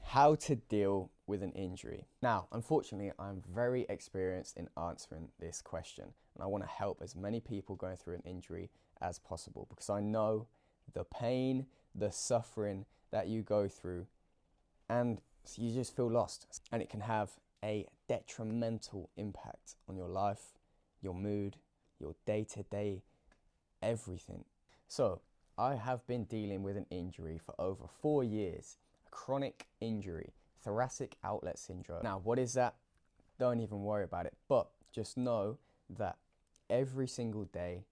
How to deal with an injury. Now, unfortunately, I'm very experienced in answering this question, and I want to help as many people going through an injury as possible because I know the pain, the suffering that you go through, and you just feel lost. And it can have a detrimental impact on your life, your mood, your day-to-day, everything. So, I have been dealing with an injury for over 4 years. Chronic injury, thoracic outlet syndrome. Now, what is that? Don't even worry about it, but just know that every single day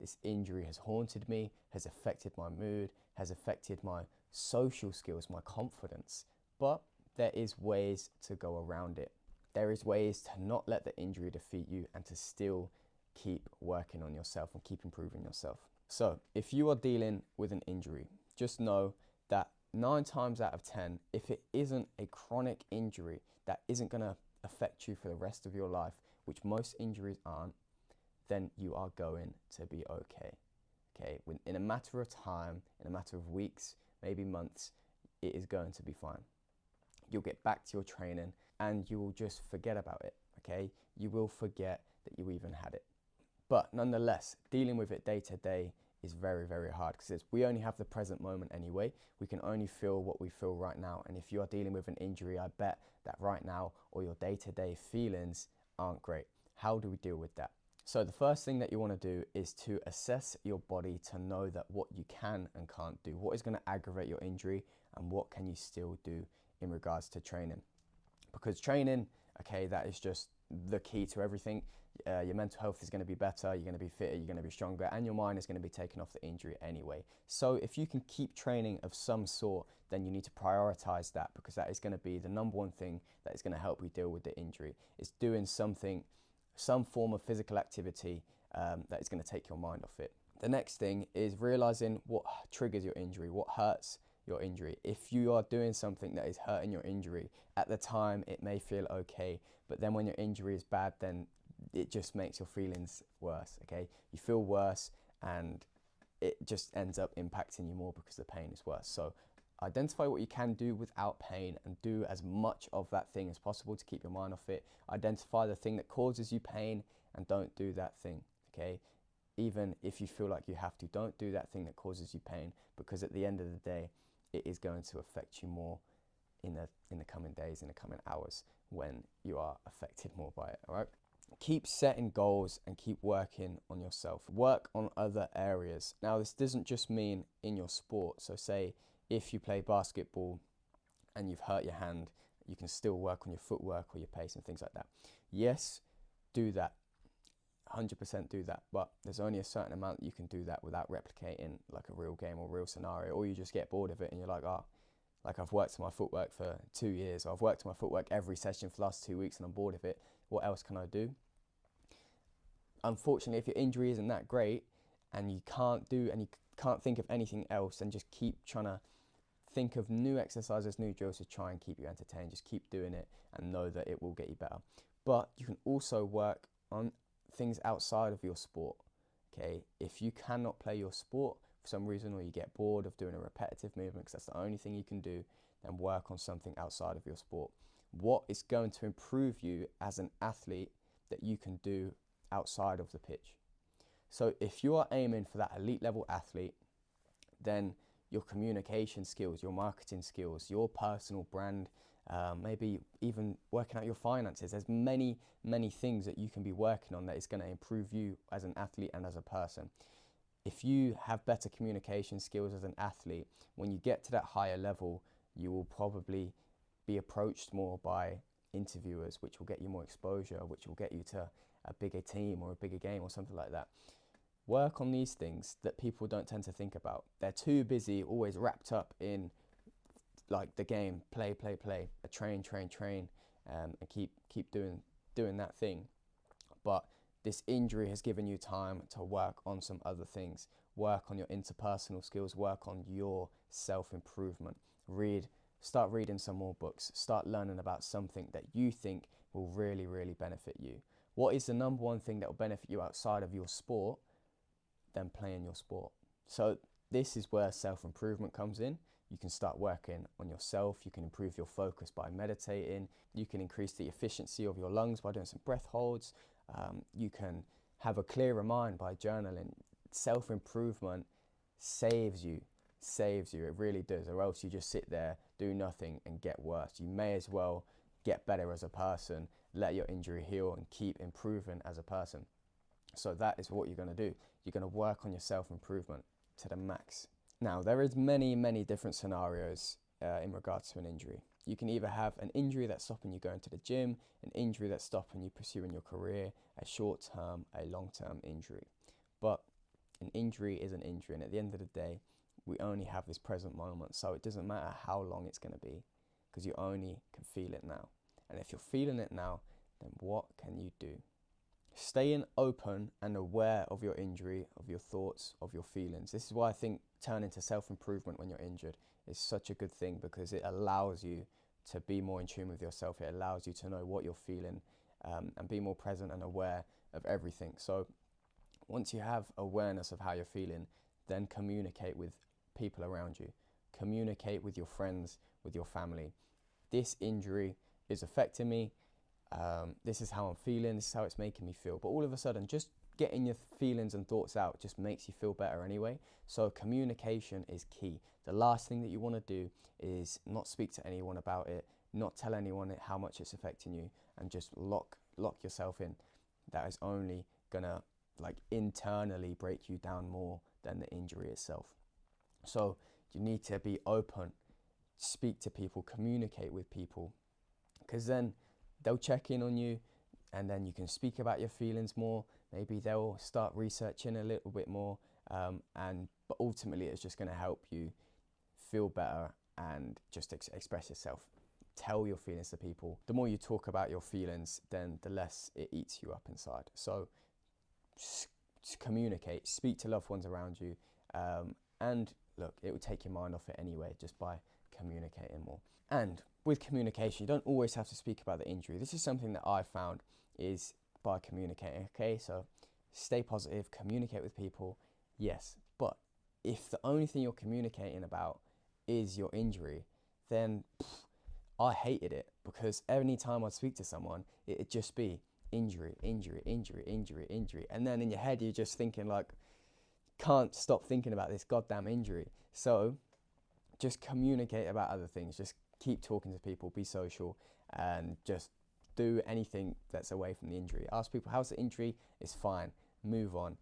this injury has haunted me, has affected my mood, has affected my social skills, my confidence. But there is ways to go around it. There is ways to not let the injury defeat you and to still keep working on yourself and keep improving yourself. So if you are dealing with an injury, just know that 9 times out of 10, if it isn't a chronic injury that isn't going to affect you for the rest of your life, which most injuries aren't, then you are going to be okay. Okay, in a matter of time, in a matter of weeks, maybe months, it is going to be fine. You'll get back to your training and you will just forget about it. Okay, you will forget that you even had it. But nonetheless, dealing with it day to day is very, very hard because we only have the present moment anyway. We can only feel what we feel right now. And if you are dealing with an injury, I bet that right now all your day-to-day feelings aren't great. How do we deal with that? So the first thing that you want to do is to assess your body to know that what you can and can't do. What is going to aggravate your injury and what can you still do in regards to training? Because training, okay, that is just the key to everything. Your mental health is going to be better, you're going to be fitter, you're going to be stronger, and your mind is going to be taken off the injury anyway. So if you can keep training of some sort, then you need to prioritize that because that is going to be the number one thing that is going to help you deal with the injury. It's doing something, some form of physical activity that is going to take your mind off it. The next thing is realizing what triggers your injury, what hurts your injury. If you are doing something that is hurting your injury, at the time it may feel okay, but then when your injury is bad, then it just makes your feelings worse, okay? You feel worse and it just ends up impacting you more because the pain is worse. So identify what you can do without pain and do as much of that thing as possible to keep your mind off it. Identify the thing that causes you pain and don't do that thing, okay? Even if you feel like you have to, don't do that thing that causes you pain because at the end of the day, it is going to affect you more in the coming days, in the coming hours when you are affected more by it, all right? Keep setting goals and keep working on yourself. Work on other areas. Now, this doesn't just mean in your sport. So say if you play basketball and you've hurt your hand, you can still work on your footwork or your pace and things like that. Yes, do that. 100% do that, but there's only a certain amount that you can do that without replicating like a real game or real scenario, or you just get bored of it and you're like, oh, like I've worked on my footwork for 2 years, or I've worked on my footwork every session for the last 2 weeks and I'm bored of it. What else can I do? Unfortunately, if your injury isn't that great and you can't think of anything else, then just keep trying to think of new exercises, new drills to try and keep you entertained. Just keep doing it and know that it will get you better. But you can also work on things outside of your sport, okay? If you cannot play your sport for some reason, or you get bored of doing a repetitive movement because that's the only thing you can do, then work on something outside of your sport. What is going to improve you as an athlete that you can do outside of the pitch? So if you are aiming for that elite level athlete, then your communication skills, your marketing skills, your personal brand, maybe even working out your finances. There's many, many things that you can be working on that is going to improve you as an athlete and as a person. If you have better communication skills as an athlete, when you get to that higher level, you will probably be approached more by interviewers, which will get you more exposure, which will get you to a bigger team or a bigger game or something like that. Work on these things that people don't tend to think about. They're too busy, always wrapped up in like the game, play, train, and keep doing that thing. But this injury has given you time to work on some other things. Work on your interpersonal skills, work on your self-improvement. Start reading some more books. Start learning about something that you think will really, really benefit you. What is the number one thing that will benefit you outside of your sport? Then playing your sport. So this is where self-improvement comes in. You can start working on yourself. You can improve your focus by meditating. You can increase the efficiency of your lungs by doing some breath holds. You can have a clearer mind by journaling. Self-improvement saves you. It really does. Or else you just sit there, do nothing, and get worse. You may as well get better as a person, let your injury heal, and keep improving as a person. So that is what you're going to do. You're going to work on your self-improvement to the max. Now, there is many different scenarios in regards to an injury. You can either have an injury that's stopping you going to the gym, an injury that's stopping you pursuing your career, a short-term, a long-term injury. But an injury is an injury, and at the end of the day, we only have this present moment, so it doesn't matter how long it's going to be, because you only can feel it now. And if you're feeling it now, then what can you do? Staying open and aware of your injury, of your thoughts, of your feelings. This is why I think turning to self-improvement when you're injured is such a good thing, because it allows you to be more in tune with yourself. It allows you to know what you're feeling and be more present and aware of everything. So once you have awareness of how you're feeling, then communicate with people around you. Communicate with your friends, with your family. This injury is affecting me. This is how I'm feeling. This is how it's making me feel. But all of a sudden, just getting your feelings and thoughts out just makes you feel better anyway. So communication is key. The last thing that you want to do is not speak to anyone about it, not tell anyone how much it's affecting you, and just lock yourself in. That is only gonna internally break you down more than the injury itself. So you need to be open, speak to people, communicate with people, because then they'll check in on you, and then you can speak about your feelings more. Maybe they'll start researching a little bit more, but ultimately it's just going to help you feel better and just express yourself. Tell your feelings to people. The more you talk about your feelings, then the less it eats you up inside. So communicate, speak to loved ones around you, and look, it will take your mind off it anyway just by communicating more. And with communication, you don't always have to speak about the injury. This is something that I found is by communicating. Okay, so stay positive, communicate with people, yes. But if the only thing you're communicating about is your injury, then I hated it, because any time I'd speak to someone, it'd just be injury. And then in your head, you're just thinking can't stop thinking about this goddamn injury. So just communicate about other things. Just keep talking to people, be social, and just do anything that's away from the injury. Ask people, how's the injury? It's fine. Move on.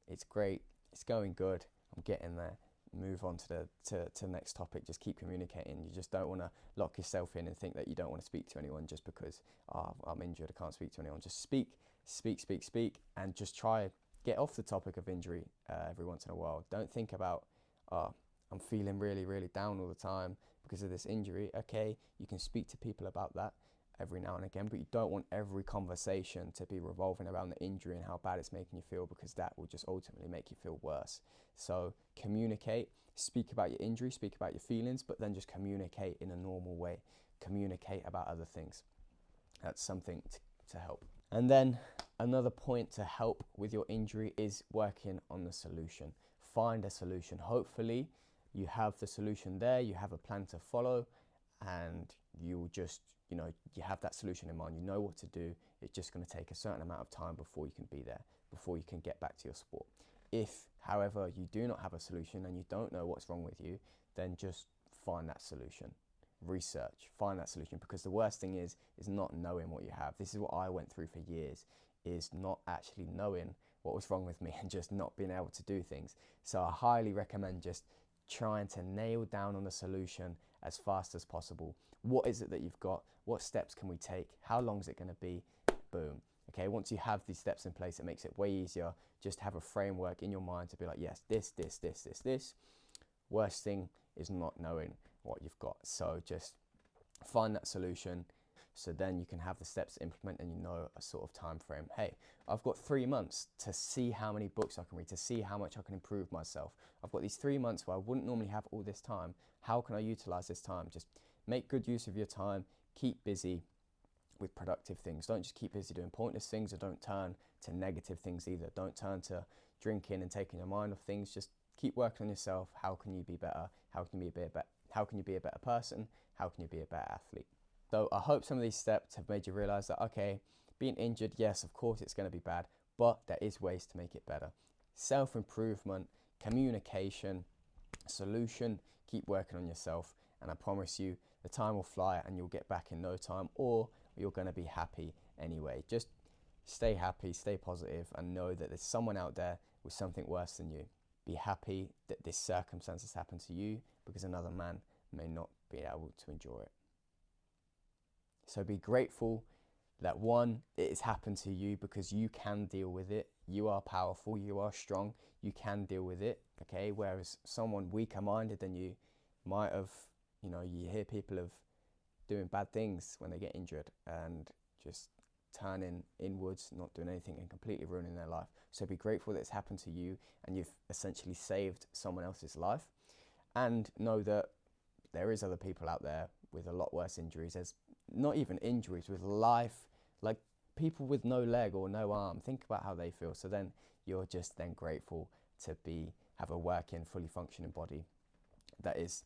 It's great. It's going good. I'm getting there. Move on to the next topic. Just keep communicating. You just don't want to lock yourself in and think that you don't want to speak to anyone just because I'm injured, I can't speak to anyone. Just speak, and just try get off the topic of injury every once in a while. Don't think about I'm feeling really down all the time because of this injury. Okay, you can speak to people about that every now and again, but you don't want every conversation to be revolving around the injury and how bad it's making you feel, because that will just ultimately make you feel worse. So communicate, speak about your injury, speak about your feelings, but then just communicate in a normal way. Communicate about other things. That's something to help. And then another point to help with your injury is working on the solution. Find a solution. Hopefully you have the solution there, you have a plan to follow, and you'll just, you have that solution in mind. You know what to do. It's just going to take a certain amount of time before you can be there, before you can get back to your sport. If, however, you do not have a solution and you don't know what's wrong with you, then just find that solution. Research, find that solution, because the worst thing is not knowing what you have. This is what I went through for years, is not actually knowing what was wrong with me and just not being able to do things. So I highly recommend just trying to nail down on the solution as fast as possible. What is it that you've got? What steps can we take? How long is it going to be? Boom. Okay, once you have these steps in place, it makes it way easier just to have a framework in your mind to be like, yes, this. Worst thing is not knowing what you've got. So just find that solution, so then you can have the steps to implement and you know a sort of time frame. Hey, I've got 3 months to see how many books I can read, to see how much I can improve myself. I've got these 3 months where I wouldn't normally have all this time. How can I utilize this time? Just make good use of your time. Keep busy with productive things. Don't just keep busy doing pointless things, or don't turn to negative things either. Don't turn to drinking and taking your mind off things. Just keep working on yourself. How can you be better? How can you be a better? How can you be a better person? How can you be a better athlete? So I hope some of these steps have made you realize that, okay, being injured, yes, of course it's going to be bad, but there is ways to make it better. Self-improvement, communication, solution, keep working on yourself, and I promise you the time will fly and you'll get back in no time, or you're going to be happy anyway. Just stay happy, stay positive, and know that there's someone out there with something worse than you. Be happy that this circumstance has happened to you, because another man may not be able to endure it. So be grateful that, one, it has happened to you, because you can deal with it. You are powerful, you are strong, you can deal with it, okay? Whereas someone weaker minded than you might have, you hear people of doing bad things when they get injured and just turning inwards, not doing anything, and completely ruining their life. So be grateful that it's happened to you and you've essentially saved someone else's life. And know that there is other people out there with a lot worse injuries. There's not even injuries, with life, like people with no leg or no arm. Think about how they feel. So then you're just then grateful to have a working, fully functioning body that is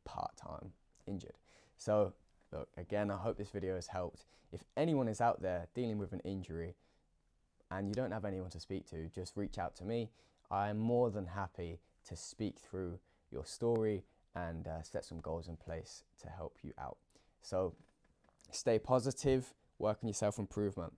part-time injured. So look, again, I hope this video has helped. If anyone is out there dealing with an injury and you don't have anyone to speak to, just reach out to me. I am more than happy to speak through your story and set some goals in place to help you out. So stay positive, work on your self-improvement.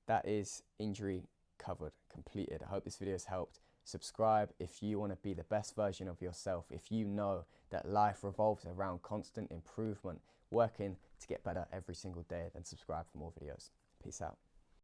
That is injury covered, completed. I hope this video has helped. Subscribe if you want to be the best version of yourself. If you know that life revolves around constant improvement, working to get better every single day, then subscribe for more videos. Peace out.